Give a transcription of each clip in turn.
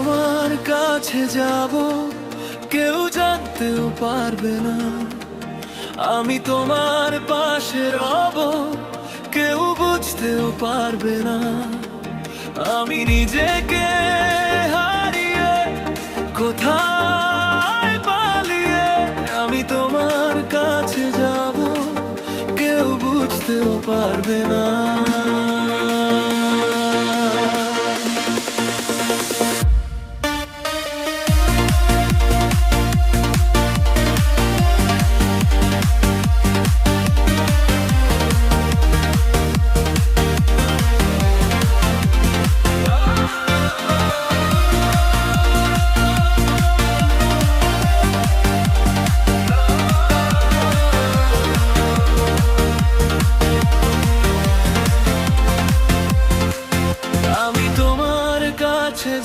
তোমার কাছে যাব, কেউ জানতেও পারবে না। আমি তোমার পাশে রব, কেউ বুঝতেও পারবে না। আমি নিজেকে হারিয়ে কোথায় পালিয়ে আমি তোমার কাছে যাব, কেউ বুঝতেও পারবে না।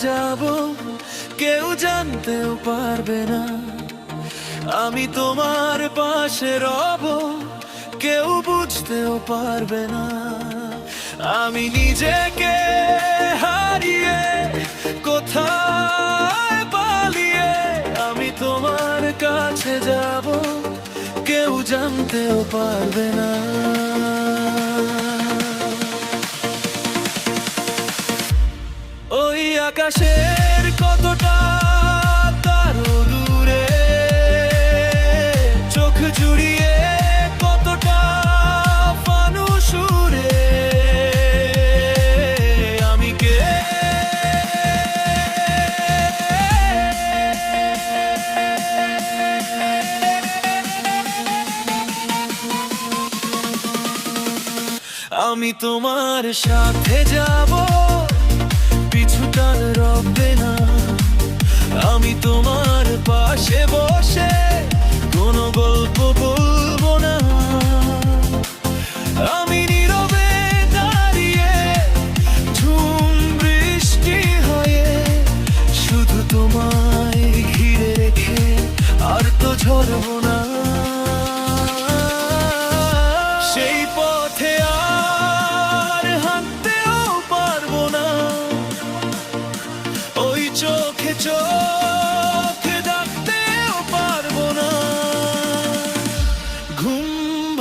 যাব, কেউ জানতেও পারবে না। আমি তোমার পাশে রব, কেউ বুঝতেও পারবে না। আমি নিজেকে হারিয়ে কোথায় পালিয়ে আমি তোমার কাছে যাব, কেউ জানতেও পারবে না। ওই আকাশের কতটা তারো দূরে, চোখ জুড়িয়ে কতটা ফানুস উড়ে, আমি কে? আমি তোমার সাথে যাব, পিছুটান রবে না। আমি তোমার পাশে বসে কোনো গল্প বলবো না। আমি নীরবে দাঁড়িয়ে ঝুম বৃষ্টি হয়ে শুধু তোমায় ঘিরে রেখে আর তো ঝরবো না। সেই পথে আর হাঁটতেও পারবো না, ওই চোখে চোখ ডাকতেও পারবো না। ঘুম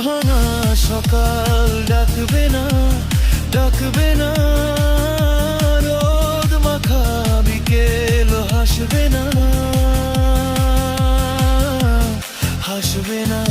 ভাঙা সকাল ডাকবে না, ডাকবে না। রোদ মাখা বিকেল হাসবে না, হাসবে না।